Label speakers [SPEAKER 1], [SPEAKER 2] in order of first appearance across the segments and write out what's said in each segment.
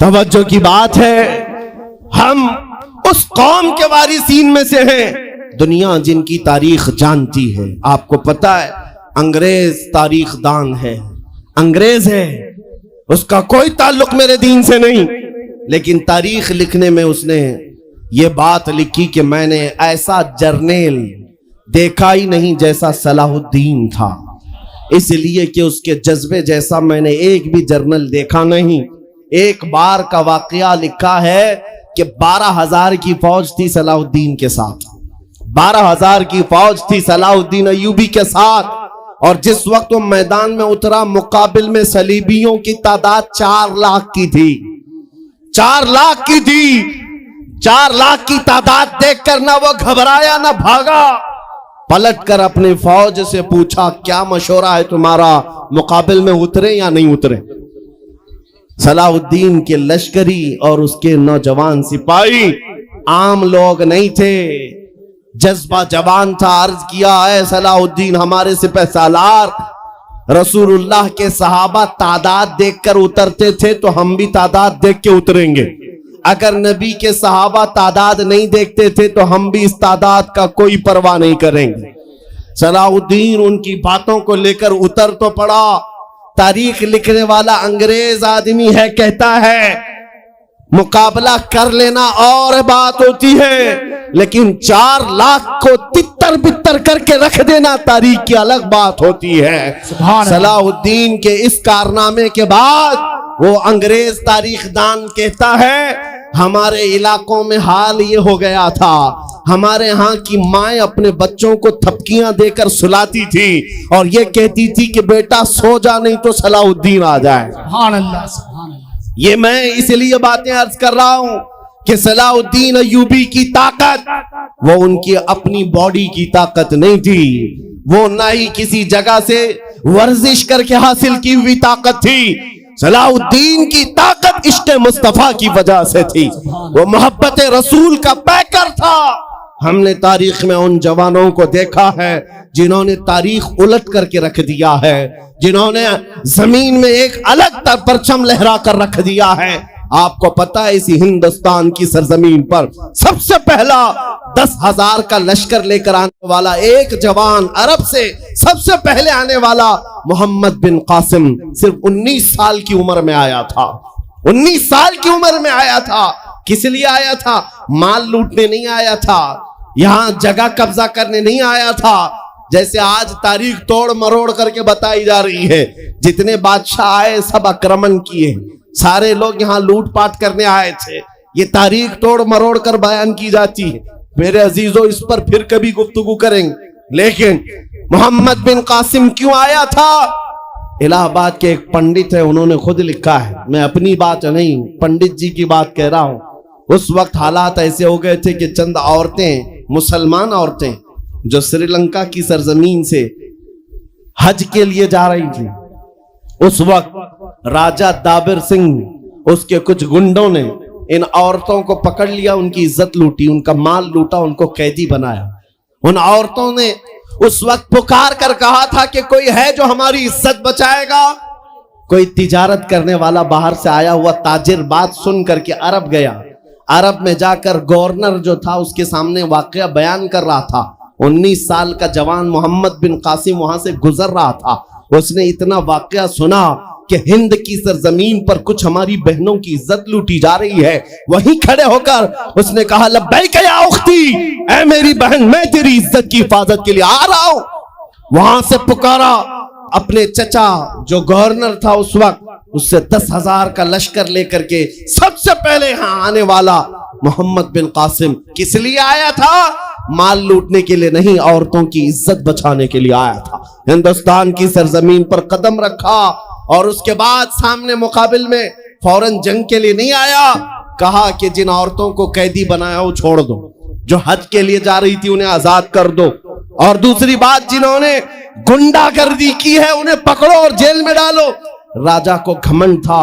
[SPEAKER 1] توجہ کی بات ہے، ہم اس قوم کے وارثین میں سے ہیں دنیا جن کی تاریخ جانتی ہے۔ آپ کو پتا ہے انگریز تاریخ دان ہے، انگریز ہے، اس کا کوئی تعلق میرے دین سے نہیں، لیکن تاریخ لکھنے میں اس نے یہ بات لکھی کہ میں نے ایسا جرنیل دیکھا ہی نہیں جیسا صلاح الدین تھا، اس لیے کہ اس کے جذبے جیسا میں نے ایک بھی جرنل دیکھا نہیں۔ ایک بار کا واقعہ لکھا ہے کہ 12,000 کی فوج تھی صلاح الدین کے ساتھ، 12,000 کی فوج تھی صلاح الدین ایوبی کے ساتھ، اور جس وقت وہ میدان میں اترا مقابل میں صلیبیوں کی تعداد 4 لاکھ کی تھی، 4 لاکھ کی تھی۔ 4 لاکھ کی تعداد دیکھ کر نہ وہ گھبرایا نہ بھاگا، پلٹ کر اپنی فوج سے پوچھا کیا مشورہ ہے تمہارا، مقابل میں اترے یا نہیں اترے؟ صلاح الدین کے لشکری اور اس کے نوجوان سپاہی عام لوگ نہیں تھے، جذبہ جوان تھا۔ عرض کیا ہے صلاح الدین ہمارے سپہ سالار، رسول اللہ کے صحابہ تعداد دیکھ کر اترتے تھے تو ہم بھی تعداد دیکھ کے اتریں گے، اگر نبی کے صحابہ تعداد نہیں دیکھتے تھے تو ہم بھی اس تعداد کا کوئی پرواہ نہیں کریں گے۔ صلاح الدین ان کی باتوں کو لے کر اتر تو پڑا۔ تاریخ لکھنے والا انگریز آدمی ہے، کہتا ہے مقابلہ کر لینا اور بات ہوتی ہے، لیکن 4 لاکھ کو تتر بتر کر کے رکھ دینا تاریخ کی الگ بات ہوتی ہے۔ صلاح الدین کے اس کارنامے کے بعد وہ انگریز تاریخ دان کہتا ہے ہمارے علاقوں میں حال یہ ہو گیا تھا، ہمارے ہاں کی مائیں اپنے بچوں کو تھپکیاں دے کر سلاتی تھی اور یہ کہتی تھی کہ بیٹا سو جا نہیں تو صلاح الدین آ جائے۔
[SPEAKER 2] سبحان اللہ، سبحان اللہ۔
[SPEAKER 1] یہ میں اس لیے باتیں عرض کر رہا ہوں کہ صلاح الدین ایوبی کی طاقت وہ ان کی اپنی باڈی کی طاقت نہیں تھی، وہ نہ ہی کسی جگہ سے ورزش کر کے حاصل کی ہوئی طاقت تھی۔ صلاح الدین کی طاقت عشق مصطفیٰ کی وجہ سے تھی، وہ محبت رسول کا پیکر تھا۔ ہم نے تاریخ میں ان جوانوں کو دیکھا ہے جنہوں نے تاریخ الٹ کر کے رکھ دیا ہے، جنہوں نے زمین میں ایک الگ پرچم لہرا کر رکھ دیا ہے۔ آپ کو پتا ہے اسی ہندوستان کی سرزمین پر سب سے پہلا 10,000 کا لشکر لے کر آنے والا ایک جوان عرب سے سب سے پہلے آنے والا محمد بن قاسم صرف 19 سال کی عمر میں آیا تھا، 19 سال کی عمر میں آیا تھا۔ کس لیے آیا تھا؟ مال لوٹنے نہیں آیا تھا، یہاں جگہ قبضہ کرنے نہیں آیا تھا، جیسے آج تاریخ توڑ مروڑ کر کے بتائی جا رہی ہے۔ جتنے بادشاہ آئے سب اکرمن کیے، سارے لوگ یہاں لوٹ پاٹ کرنے آئے تھے، یہ تاریخ توڑ مروڑ کر بیان کی جاتی ہے۔ میرے عزیزوں اس پر پھر کبھی گفتگو کریں گے، لیکن محمد بن قاسم کیوں آیا تھا؟ الہ آباد کے ایک پنڈت ہے، انہوں نے خود لکھا ہے، میں اپنی بات نہیں پنڈت جی کی بات کہہ رہا ہوں۔ اس وقت حالات ایسے ہو گئے تھے کہ چند عورتیں، مسلمان عورتیں جو سری لنکا کی سرزمین سے حج کے لیے جا رہی تھی، اس وقت راجہ دابر سنگھ اس کے کچھ گنڈوں نے ان عورتوں کو پکڑ لیا، ان کی عزت لوٹی، ان کا مال لوٹا، ان کو قیدی بنایا۔ ان عورتوں نے اس وقت پکار کر کہا تھا کہ کوئی ہے جو ہماری عزت بچائے گا؟ کوئی تجارت کرنے والا باہر سے آیا ہوا تاجر بات سن کر کے عرب گیا، عرب میں جا کر گورنر جو تھا اس کے سامنے واقعہ بیان کر رہا تھا۔ 19 سال کا جوان محمد بن قاسم وہاں سے گزر رہا تھا، اس نے اتنا واقعہ سنا کہ ہند کی سرزمین پر کچھ ہماری بہنوں کی عزت لوٹی جا رہی ہے، وہیں کھڑے ہو کر اس نے کہا لبیک یا اختی، اے میری بہن میں تیری عزت کی حفاظت کے لیے آ رہا ہوں۔ وہاں سے پکارا اپنے چچا جو گورنر تھا اس وقت، اس سے 10,000 کا لشکر لے کر کے سب سے پہلے یہاں آنے والا محمد بن قاسم کس لیے آیا تھا؟ مال لوٹنے کے لیے نہیں، عورتوں کی عزت بچانے کے لیے آیا تھا۔ ہندوستان کی سرزمین پر قدم رکھا اور اس کے بعد سامنے مقابل میں فوراً جنگ کے لیے نہیں آیا، کہا کہ جن عورتوں کو قیدی بنایا وہ چھوڑ دو، جو حج کے لیے جا رہی تھی انہیں آزاد کر دو، اور دوسری بات جنہوں نے گنڈا گردی کی ہے انہیں پکڑو اور جیل میں ڈالو۔ راجہ کو گھمنڈ تھا،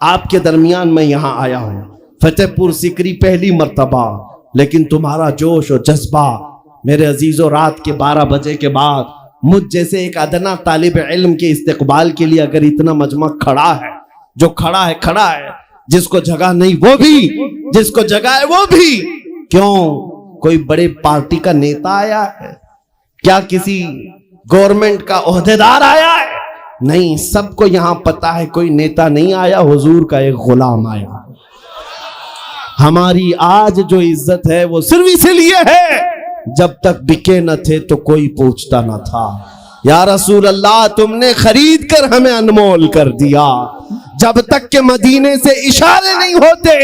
[SPEAKER 1] آپ کے درمیان میں یہاں آیا ہوں، فتح پور سیکری پہلی مرتبہ، لیکن تمہارا جوش و جذبہ میرے عزیزو رات کے 12 بجے کے بعد مجھ جیسے ایک ادنا طالب علم کے استقبال کے لیے اگر اتنا مجمع کھڑا ہے، جو کھڑا ہے، جس کو جگہ نہیں وہ بھی، جس کو جگہ ہے وہ بھی، کیوں کوئی بڑے پارٹی کا نیتا آیا ہے؟ کیا کسی گورنمنٹ کا عہدیدار آیا ہے؟ نہیں، سب کو یہاں پتا ہے کوئی نیتا نہیں آیا، حضور کا ایک غلام آیا۔ ہماری آج جو عزت ہے وہ صرف اس لیے ہے، جب تک بکے نہ تھے تو کوئی پوچھتا نہ تھا۔ یا رسول اللہ تم نے خرید کر ہمیں انمول کر دیا، جب تک کہ مدینے سے اشارے نہیں ہوتے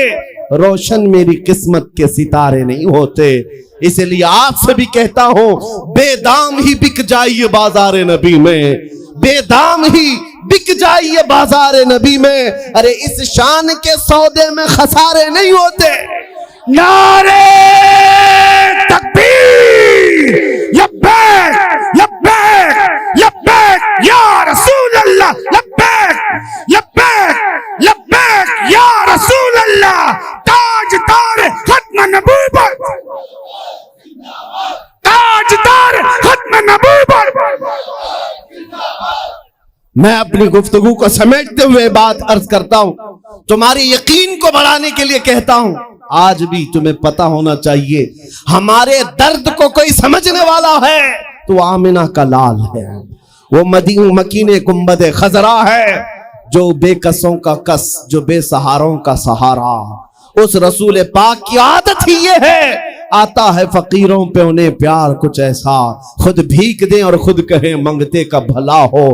[SPEAKER 1] روشن میری قسمت کے ستارے نہیں ہوتے۔ اس لیے آپ سے بھی کہتا ہوں بے دام ہی بک جائیے بازار نبی میں، بے دام ہی بک جائیے بازار نبی میں، ارے اس شان کے سودے میں خسارے نہیں ہوتے۔
[SPEAKER 2] نعرے تکبیر، لبیک لبیک لبیک یا رسول اللہ، لبیک لبیک لبیک یا رسول اللہ، تاجدار ختم نبوت، تاجدار ختم نبوت۔
[SPEAKER 1] میں اپنی گفتگو کو سمیٹتے ہوئے بات عرض کرتا ہوں، تمہاری یقین کو بڑھانے کے لیے کہتا ہوں، آج بھی تمہیں پتا ہونا چاہیے ہمارے درد کو کوئی سمجھنے والا ہے تو آمنہ کا لال ہے، وہ مکین گنبد خضرا ہے، جو بے کسوں کا کس، جو بے سہاروں کا سہارا۔ اس رسول پاک کی عادت ہی یہ ہے، آتا ہے فقیروں پہ انہیں پیار کچھ ایسا، خود بھیک دیں اور خود کہیں منگتے کا بھلا ہو۔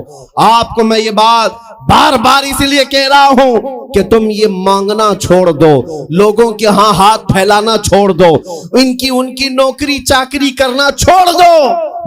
[SPEAKER 1] آپ کو میں یہ بات بار بار اس لیے کہہ رہا ہوں کہ تم یہ مانگنا چھوڑ دو، لوگوں کے ہاں ہاتھ پھیلانا چھوڑ دو، ان کی نوکری چاکری کرنا چھوڑ دو۔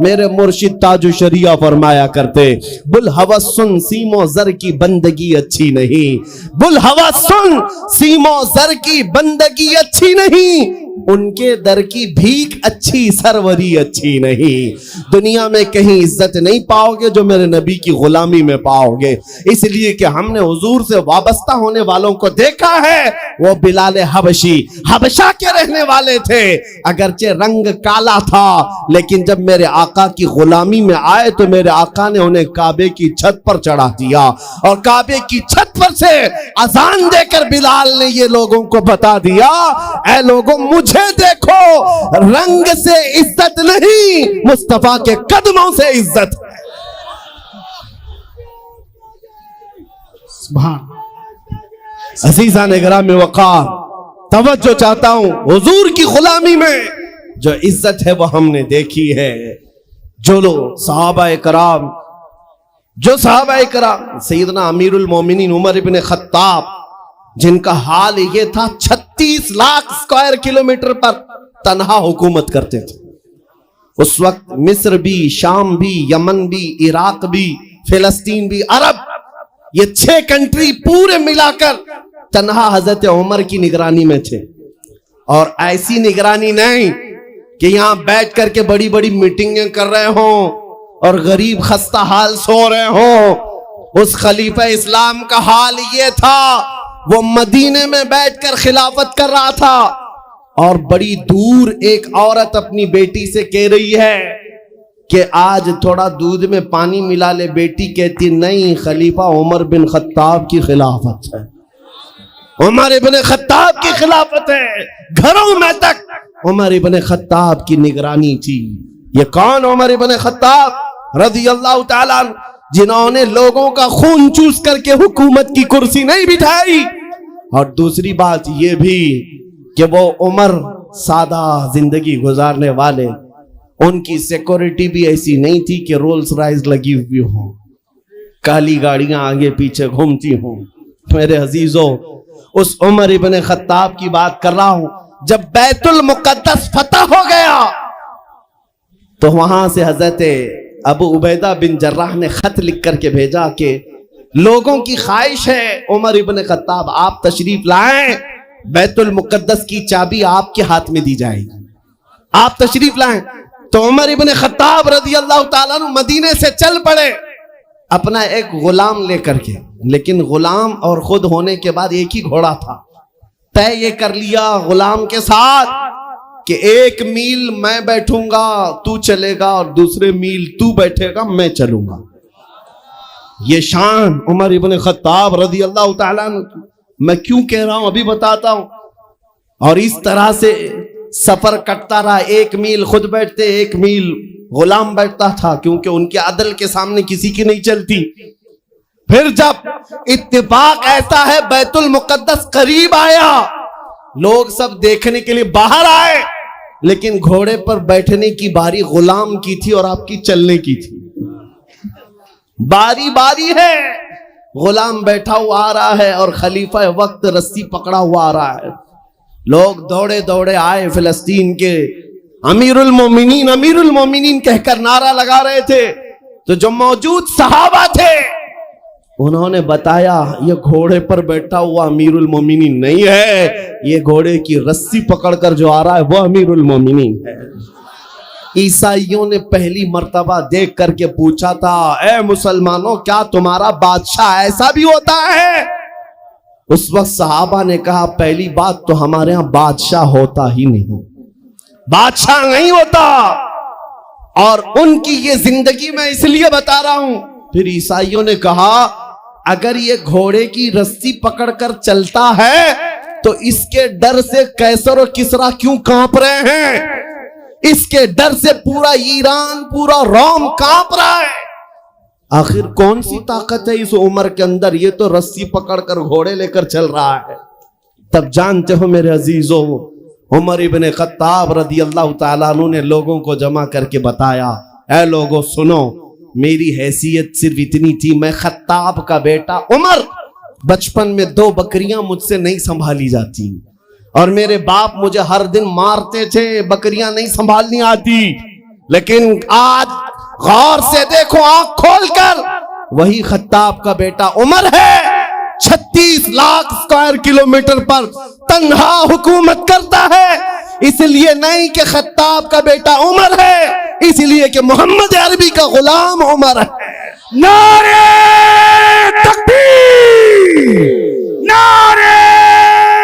[SPEAKER 1] میرے مرشد تاج الشریعہ فرمایا کرتے، بلہوس سن سیمو زر کی بندگی اچھی نہیں، بلہوس سن سیمو زر کی بندگی اچھی نہیں، ان کے در کی بھیک اچھی، سروری اچھی نہیں۔ دنیا میں کہیں عزت نہیں پاؤ گے جو میرے نبی کی غلامی میں پاؤ گے، اس لیے کہ ہم نے حضور سے وابستہ ہونے والوں کو دیکھا ہے۔ وہ بلال حبشی حبشہ کے رہنے والے تھے، اگرچہ رنگ کالا تھا، لیکن جب میرے آقا کی غلامی میں آئے تو میرے آقا نے انہیں کعبے کی چھت پر چڑھا دیا، اور کعبے کی چھت پر سے اذان دے کر بلال نے یہ لوگوں کو بتا دیا، اے لوگوں مجھے دیکھو، رنگ سے عزت نہیں، مصطفیٰ کے قدموں سے عزت ہے۔
[SPEAKER 2] سبحان
[SPEAKER 1] عزیزان اکرام وقار، توجہ چاہتا ہوں، حضور کی غلامی میں جو عزت ہے وہ ہم نے دیکھی ہے۔ جو لوگ صحابہ کرام، سیدنا امیر المومنین عمر ابن خطاب، جن کا حال یہ تھا 36 لاکھ اسکوائر کلومیٹر پر تنہا حکومت کرتے تھے۔ اس وقت مصر بھی، شام بھی، یمن بھی، عراق بھی، فلسطین بھی، عرب، یہ 6 کنٹری پورے ملا کر تنہا حضرت عمر کی نگرانی میں تھے۔ اور ایسی نگرانی نہیں کہ یہاں بیٹھ کر کے بڑی بڑی میٹنگیں کر رہے ہوں اور غریب خستہ حال سو رہے ہوں۔ اس خلیفہ اسلام کا حال یہ تھا، وہ مدینے میں بیٹھ کر خلافت کر رہا تھا، اور بڑی دور ایک عورت اپنی بیٹی سے کہہ رہی ہے کہ آج تھوڑا دودھ میں پانی ملا لے۔ بیٹی کہتی نہیں، خلیفہ عمر بن خطاب کی خلافت ہے، عمر ابن خطاب کی خلافت ہے۔ گھروں میں تک عمر ابن خطاب کی نگرانی تھی۔ یہ کون عمر ابن خطاب رضی اللہ تعالیٰ عنہ، جنہوں نے لوگوں کا خون چوس کر کے حکومت کی کرسی نہیں بٹھائی۔ اور دوسری بات یہ بھی کہ وہ عمر سادہ زندگی گزارنے والے، ان کی سیکورٹی بھی ایسی نہیں تھی کہ رولز رائز لگی ہوئی ہوں، کالی گاڑیاں آگے پیچھے گھومتی ہوں۔ میرے عزیزوں، اس عمر ابن خطاب کی بات کر رہا ہوں، جب بیت المقدس فتح ہو گیا تو وہاں سے حضرت ابو عبیدہ بن جراح نے خط لکھ کر کے بھیجا کہ لوگوں کی خواہش ہے عمر ابن خطاب آپ تشریف لائیں، بیت المقدس کی چابی آپ کے ہاتھ میں دی جائے گی، آپ تشریف لائیں۔ تو عمر ابن خطاب رضی اللہ تعالیٰ عنہ مدینے سے چل پڑے اپنا ایک غلام لے کر کے، لیکن غلام اور خود ہونے کے بعد ایک ہی گھوڑا تھا. طے یہ کر لیا غلام کے ساتھ کہ 1 میل میں بیٹھوں گا تو چلے گا اور دوسرے میل تو بیٹھے گا میں چلوں گا. یہ شان عمر ابن خطاب رضی اللہ تعالیٰ عنہ. میں کیوں کہہ رہا ہوں ابھی بتاتا ہوں. اور اس طرح سے سفر کٹتا رہا. 1 میل خود بیٹھتے 1 میل غلام بیٹھتا تھا, کیونکہ ان کے عدل کے سامنے کسی کی نہیں چلتی. پھر جب اتفاق ایسا ہے بیت المقدس قریب آیا, لوگ سب دیکھنے کے لیے باہر آئے, لیکن گھوڑے پر بیٹھنے کی باری غلام کی تھی اور آپ کی چلنے کی تھی. باری باری ہے, غلام بیٹھا ہوا آ رہا ہے اور خلیفہ وقت رسی پکڑا ہوا آ رہا ہے. لوگ دوڑے دوڑے آئے, فلسطین کے امیر المومنین کہہ کر نعرہ لگا رہے تھے. تو جو موجود صحابہ تھے انہوں نے بتایا یہ گھوڑے پر بیٹھا ہوا امیر المومنین نہیں ہے, یہ گھوڑے کی رسی پکڑ کر جو آ رہا ہے وہ امیر المومنین ہے. عیسائیوں نے پہلی مرتبہ دیکھ کر کے پوچھا تھا, اے مسلمانوں کیا تمہارا بادشاہ ایسا بھی ہوتا ہے؟ اس وقت صحابہ نے کہا پہلی بات تو ہمارے ہاں بادشاہ ہوتا ہی نہیں, بادشاہ نہیں ہوتا. اور ان کی یہ زندگی میں اس لیے بتا رہا ہوں. پھر عیسائیوں نے کہا اگر یہ گھوڑے کی رسی پکڑ کر چلتا ہے تو اس کے ڈر سے قیصر و کسریٰ کیوں کانپ رہے ہیں؟ اس کے ڈر سے پورا ایران پورا روم کانپ رہا ہے. آخر کون سی طاقت ہے اس عمر کے اندر؟ یہ تو رسی پکڑ کر گھوڑے لے کر چل رہا ہے. تب جانتے ہو میرے عزیزوں, عمر ابن خطاب رضی اللہ تعالیٰ عنہ نے لوگوں کو جمع کر کے بتایا, اے لوگوں سنو, میری حیثیت صرف اتنی تھی, میں خطاب کا بیٹا عمر, بچپن میں 2 بکریاں مجھ سے نہیں سنبھالی جاتی اور میرے باپ مجھے ہر دن مارتے تھے, بکریاں نہیں سنبھالنی آتی. لیکن آج غور سے دیکھو آنکھ کھول کر, وہی خطاب کا بیٹا عمر ہے, 36 لاکھ اسکوائر کلومیٹر پر تنہا حکومت کرتا ہے. اس لیے نہیں کہ خطاب کا بیٹا عمر ہے, اس لیے کہ محمد عربی کا غلام عمر ہے.
[SPEAKER 2] نعرہ تکبیر, نعرہ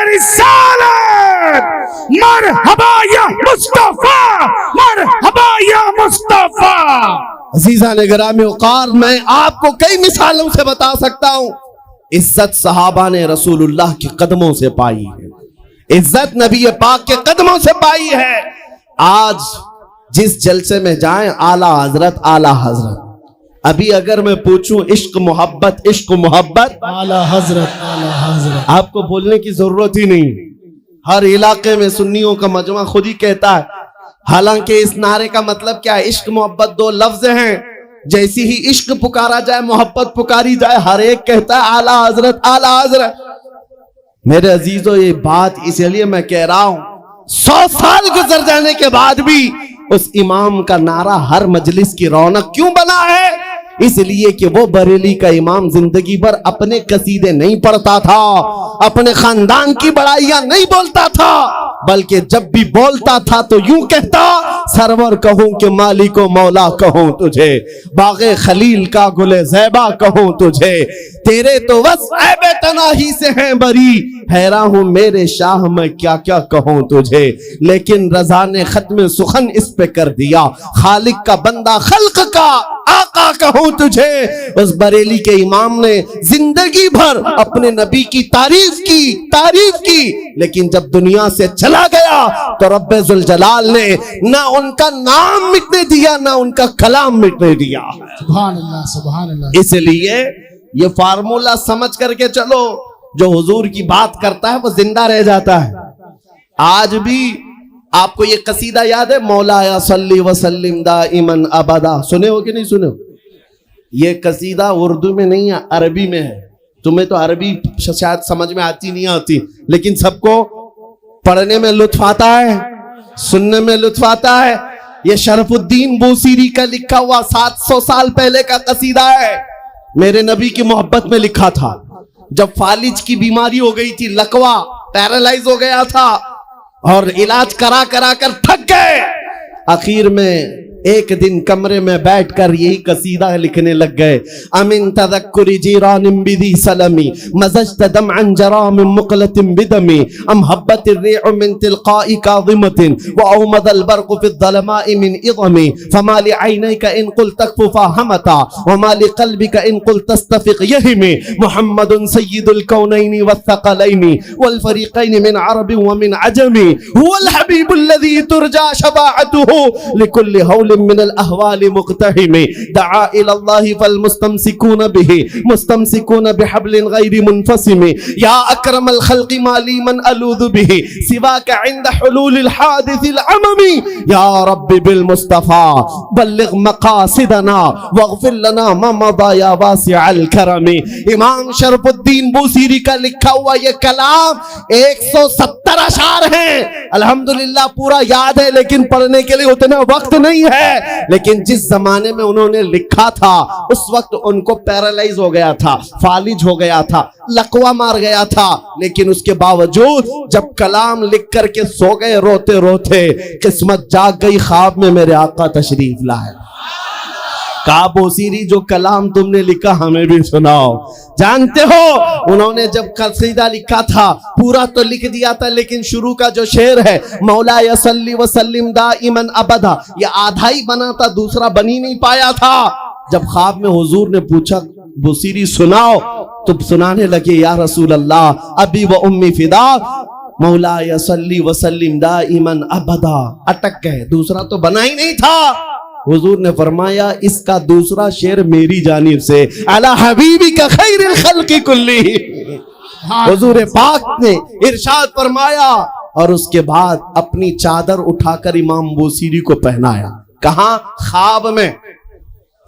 [SPEAKER 2] رسالت, مرحبا یا مصطفیٰ, مرحبا یا مصطفیٰ.
[SPEAKER 1] عزیزان گرامی وقار, میں آپ کو کئی مثالوں سے بتا سکتا ہوں. عزت صحابہ نے رسول اللہ کے قدموں سے پائی ہے, عزت نبی پاک کے قدموں سے پائی ہے. آج جس جلسے میں جائیں اعلیٰ حضرت اعلیٰ حضرت, ابھی اگر میں پوچھوں عشق محبت عشق محبت,
[SPEAKER 3] اعلیٰ حضرت اعلیٰ حضرت,
[SPEAKER 1] آپ کو بولنے کی ضرورت ہی نہیں. ہر علاقے میں سنیوں کا مجمع خود ہی کہتا ہے. حالانکہ اس نعرے کا مطلب کیا ہے؟ عشق محبت 2 لفظ ہیں. جیسی ہی عشق پکارا جائے محبت پکاری جائے, ہر ایک کہتا ہے اعلیٰ حضرت اعلیٰ حضرت. میرے عزیزو یہ بات اس لیے میں کہہ رہا ہوں, 100 سال گزر جانے کے بعد بھی اس امام کا نعرہ ہر مجلس کی رونق کیوں بنا ہے؟ اس لیے کہ وہ بریلی کا امام زندگی بھر اپنے قصیدے نہیں پڑھتا تھا, اپنے خاندان کی بڑائیاں نہیں بولتا تھا, بلکہ جب بھی بولتا تھا تو یوں کہتا, سرور کہوں کہ مالک و مولا کہوں تجھے, باغ خلیل کا گل زیبا کہوں تجھے, تیرے تو بس عیب تناہی سے ہیں بری, حیران ہوں میرے شاہ میں کیا کیا کہوں تجھے. لیکن رضا نے ختم سخن اس پہ کر دیا, خالق کا بندہ خلق کا آقا کہوں تجھے. اس بریلی کے امام نے زندگی بھر اپنے نبی کی تعریف کی, لیکن جب دنیا سے چلا گیا تو رب ذوالجلال نے نہ ان کا نام مٹنے دیا نہ ان کا کلام مٹنے دیا.
[SPEAKER 3] سبحان اللہ سبحان اللہ.
[SPEAKER 1] اس لیے یہ فارمولا سمجھ کر کے چلو, جو حضور کی بات کرتا ہے وہ زندہ رہ جاتا ہے. آج بھی آپ کو یہ قصیدہ یاد ہے, مولا یا صلی وسلم دائما ابدا, سنے ہو کہ نہیں سنے ہو؟ یہ قصیدہ اردو میں نہیں ہے, عربی میں ہے. تمہیں تو عربی شاید سمجھ میں آتی نہیں آتی, لیکن سب کو پڑھنے میں لطف آتا ہے, سننے میں لطف آتا ہے. یہ شرف الدین بوسیری کا لکھا ہوا 700 سال پہلے کا قصیدہ ہے. میرے نبی کی محبت میں لکھا تھا. جب فالج کی بیماری ہو گئی تھی, لکوا, پیرالائز ہو گیا تھا, اور علاج کرا کر تھک گئے, آخر میں ایک دن کمرے میں بیٹھ کر یہی قصیدہ لکھنے لگ گئے. امن تذکر جیران بذی سلمی مزجت دمعا جرا من مقلة بدمی ام حبت الریع من تلقاء کاظمة واومض البرق في الظلماء من اظمی فما لعینیک ان قلت تکففا ہمتا وما لقلبک ان قلت تستفق یہمی محمد سید الکونین والثقلین والفریقین من عرب ومن عجم هو الحبیب الذي ترجى شفاعته لكل هول من الاهوال مقتحم دعا الى الله فالمستمسكون به مستمسكون بحبل غير منفصم يا اكرم الخلق ما لي من الوذ به سواك عند حلول الحادث العمم يا رب بالمصطفى بلغ مقاصدنا واغفر لنا ما مضى يا واسع الكرم. امام شرف الدین بوصیری کا لکھا ہوا یہ کلام 170 اشعار ہیں. الحمدللہ پورا یاد ہے لیکن پڑھنے کے لیے اتنا وقت نہیں ہے. لیکن جس زمانے میں انہوں نے لکھا تھا اس وقت ان کو پیرالائز ہو گیا تھا, فالج ہو گیا تھا, لقوہ مار گیا تھا. لیکن اس کے باوجود جب کلام لکھ کر کے سو گئے روتے روتے, قسمت جاگ گئی, خواب میں میرے آقا تشریف لائے. کہا بوصیری جو کلام تم نے لکھا ہمیں بھی سناؤ. جانتے ہو انہوں نے جب قصیدہ لکھا تھا پورا تو لکھ دیا تھا, لیکن شروع کا جو شعر ہے مولا صلی وسلم دائما ابدا, یہ آدھا ہی بنا تھا, دوسرا بنی نہیں پایا تھا. جب خواب میں حضور نے پوچھا بوصیری سناؤ, تو سنانے لگے یا رسول اللہ ابی و امی فدا مولا صلی وسلم دائما ابدا. اٹک گئے, دوسرا تو بنا ہی نہیں تھا. حضور نے فرمایا اس کا دوسرا شعر میری جانب سے علی حبیبک خیر الخلق کلہم. حضور پاک نے ارشاد فرمایا اور اس کے بعد اپنی چادر اٹھا کر امام بوصیری کو پہنایا. کہاں؟ خواب میں.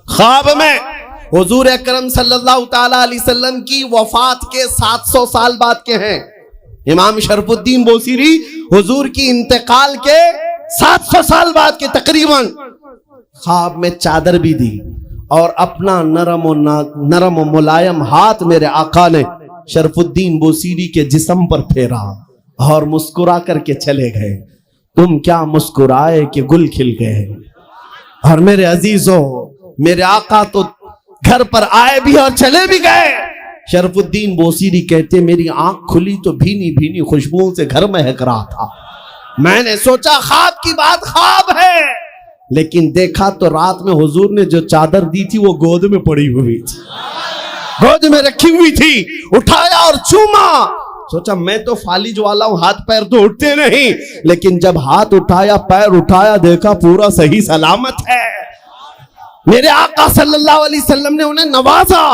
[SPEAKER 1] خواب میں حضور اکرم صلی اللہ تعالی علیہ وسلم کی وفات کے 700 سال بعد کے ہیں. امام شرف الدین بوصیری حضور کی انتقال کے 700 سال بعد کے تقریباً. خواب میں چادر بھی دی اور اپنا نرم و ملائم ہاتھ میرے آقا نے شرف الدین بوصیری کے جسم پر پھیرا اور مسکرا کر کے چلے گئے. تم کیا مسکرائے کہ گل کھل گئے. اور میرے عزیزوں, میرے آقا تو گھر پر آئے بھی اور چلے بھی گئے. شرف الدین بوصیری کہتے میری آنکھ کھلی تو بھینی بھینی خوشبوؤں سے گھر مہک رہا تھا. میں نے سوچا خواب کی بات خواب ہے, لیکن دیکھا تو رات میں حضور نے جو چادر دی تھی وہ گود میں پڑی ہوئی تھی, گود میں رکھی ہوئی تھی. اٹھایا اور چوما. سوچا میں تو فالج والا ہوں, ہاتھ پیر تو اٹھتے نہیں, لیکن جب ہاتھ اٹھایا پیر اٹھایا دیکھا پورا صحیح سلامت ہے. میرے آقا صلی اللہ علیہ وسلم نے انہیں نوازا.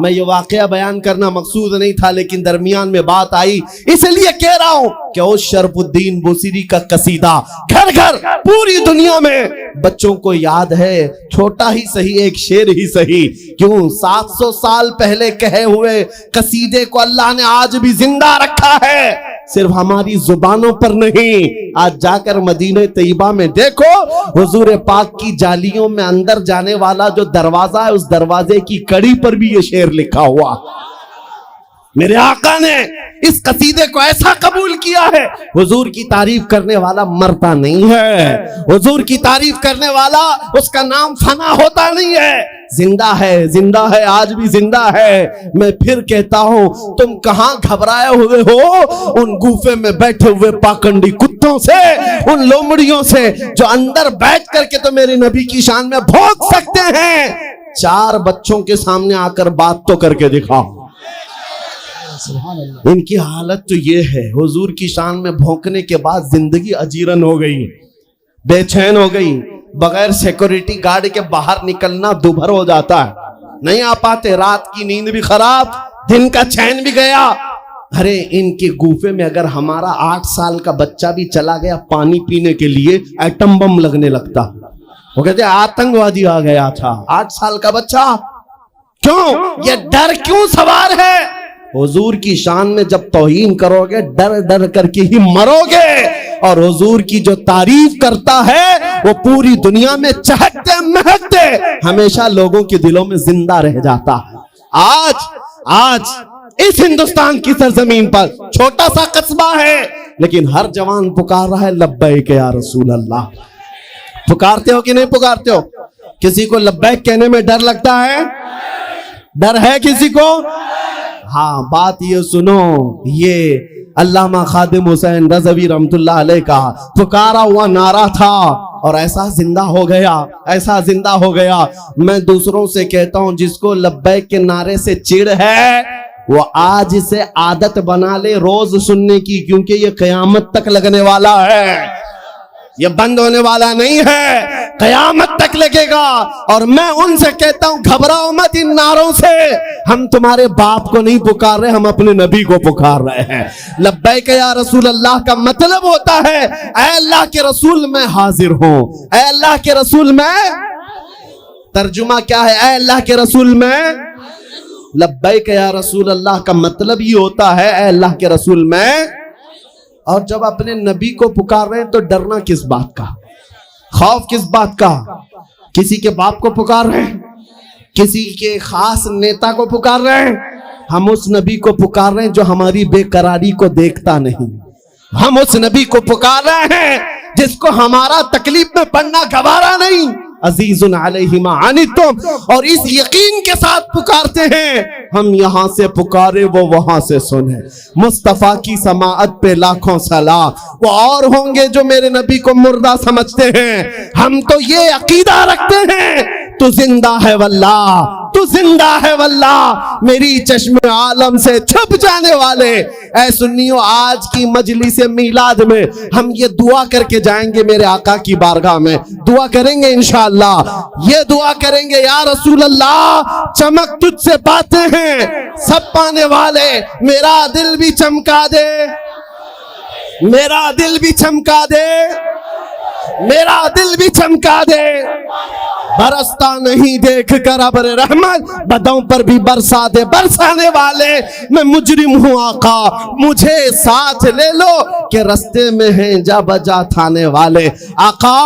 [SPEAKER 1] میں یہ واقعہ بیان کرنا مقصود نہیں تھا, لیکن درمیان میں بات آئی اس لیے کہہ رہا ہوں کہ اس شرف الدین بوصیری کا قصیدہ گھر گھر پوری دنیا میں بچوں کو یاد ہے. چھوٹا ہی صحیح, ایک شعر ہی صحیح, کیوں 700 سال پہلے کہے ہوئے قصیدے کو اللہ نے آج بھی زندہ رکھا ہے, صرف ہماری زبانوں پر نہیں. آج جا کر مدینہ طیبہ میں دیکھو, حضور پاک کی جالیوں میں اندر جانے والا جو دروازہ ہے اس دروازے کی کڑی پر بھی یہ شعر لکھا ہوا. میرے آقا نے اس قصیدے کو ایسا قبول کیا ہے. حضور کی تعریف کرنے والا مرتا نہیں ہے, حضور کی تعریف کرنے والا اس کا نام فنا ہوتا نہیں ہے. زندہ ہے, زندہ ہے, آج بھی زندہ ہے. میں پھر کہتا ہوں تم کہاں گھبرائے ہوئے ہو ان گوفے میں بیٹھے ہوئے پاکنڈی کتوں سے, ان لومڑیوں سے جو اندر بیٹھ کر کے تو میرے نبی کی شان میں بھونک سکتے ہیں. 4 بچوں کے سامنے آ کر بات تو کر کے دکھاؤ. ان کی حالت تو یہ ہے, حضور کی شان میں بھونکنے کے بعد زندگی اجیرن ہو گئی, بے چین ہو گئی. بغیر سیکورٹی گارڈ کے باہر نکلنا دوبھر ہو جاتا ہے, نہیں آ پاتے. رات کی نیند بھی خراب, دن کا چین بھی گیا. ارے ان کے گوفے میں اگر ہمارا 8 سال کا بچہ بھی چلا گیا پانی پینے کے لیے ایٹم بم لگنے لگتا. وہ کہتے ہیں آتنکوادی آ گیا تھا. 8 سال کا بچہ, کیوں یہ ڈر کیوں سوار ہے؟ حضور کی شان میں جب توہین کرو گے ڈر ڈر کر کے ہی مرو گے. اور حضور کی جو تعریف کرتا ہے وہ پوری دنیا میں چہکتے مہکتے ہمیشہ لوگوں کے دلوں میں زندہ رہ جاتا ہے. آج اس ہندوستان کی سرزمین پر چھوٹا سا قصبہ ہے لیکن ہر جوان پکار رہا ہے لبیک یا رسول اللہ. پکارتے ہو کہ نہیں پکارتے ہو؟ کسی کو لبیک کہنے میں ڈر لگتا ہے؟ ڈر ہے کسی کو؟ ہاں، بات یہ سنو، یہ علامہ خادم حسین رضوی رحمت اللہ علیہ کا پکارا ہوا نعرہ تھا، اور ایسا زندہ ہو گیا، ایسا زندہ ہو گیا۔ میں دوسروں سے کہتا ہوں جس کو لبیک کے نعرے سے چڑ ہے وہ آج سے عادت بنا لے روز سننے کی، کیونکہ یہ قیامت تک لگنے والا ہے، یہ بند ہونے والا نہیں ہے، قیامت تک لگے گا۔ اور میں ان سے کہتا ہوں گھبراؤ مت ان نعروں سے، ہم تمہارے باپ کو نہیں پکار رہے، ہم اپنے نبی کو پکار رہے ہیں۔ لبیک یا رسول اللہ کا مطلب ہوتا ہے اے اللہ کے رسول میں حاضر ہوں، اے اللہ کے رسول میں، ترجمہ کیا ہے اے اللہ کے رسول میں؟ لبیک یا رسول اللہ کا مطلب یہ ہوتا ہے اے اللہ کے رسول میں۔ اور جب اپنے نبی کو پکار رہے ہیں تو ڈرنا کس بات کا، خوف کس بات کا؟ کسی کے باپ کو پکار رہے ہیں، کسی کے خاص نیتا کو پکار رہے ہیں؟ ہم اس نبی کو پکار رہے ہیں جو ہماری بے قراری کو دیکھتا نہیں، ہم اس نبی کو پکار رہے ہیں جس کو ہمارا تکلیف میں پڑنا گوارا نہیں، عزیز علیہ ما عنتم، اور اس یقین کے ساتھ پکارتے ہیں ہم یہاں سے پکارے وہ وہاں سے سنے۔ مصطفیٰ کی سماعت پہ لاکھوں سلام۔ وہ اور ہوں گے جو میرے نبی کو مردہ سمجھتے ہیں، ہم تو یہ عقیدہ رکھتے ہیں تو زندہ ہے واللہ، تو زندہ ہے واللہ، میری چشم عالم سے چھپ جانے والے۔ اے سنیو، آج کی مجلس میلاد میں ہم یہ دعا کر کے جائیں گے میرے آقا کی بارگاہ میں، دعا کریں گے انشاءاللہ، یہ دعا کریں گے یا رسول اللہ چمک تجھ سے پاتے ہیں سب پانے والے، میرا دل بھی چمکا دے، میرا دل بھی چمکا دے، میرا دل بھی چمکا دے۔ برستا نہیں دیکھ کر ابر رحمت، بدوں پر بھی برسا دے، برسانے والے میں مجرم ہوں آقا، مجھے ساتھ لے لو کہ رستے میں ہیں جا بجا تھانے والے۔ آقا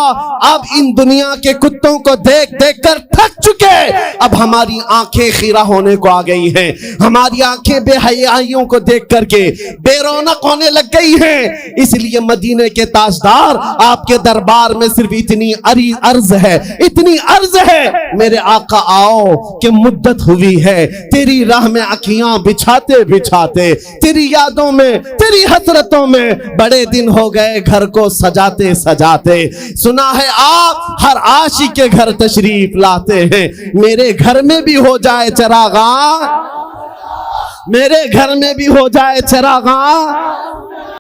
[SPEAKER 1] اب ان دنیا کے کتوں کو دیکھ دیکھ کر تھک چکے، اب ہماری آنکھیں خیرہ ہونے کو آ گئی ہیں، ہماری آنکھیں بے حیائیوں کو دیکھ کر کے بے رونق ہونے لگ گئی ہیں، اس لیے مدینے کے تاجدار آپ کے دربار میں صرف اتنی عرض ہے، اتنی عرض ہے میرے آقا آؤ کہ مدت ہوئی ہے تیری راہ میں اکھیاں بچھاتے بچھاتے، تیری یادوں میں، تیری حسرتوں میں بڑے دن ہو گئے گھر کو سجاتے سجاتے۔ سنا ہے آپ ہر عاشق کے گھر تشریف لاتے ہیں، میرے گھر میں بھی ہو جائے چراغاں، میرے گھر میں بھی ہو جائے چراغاں۔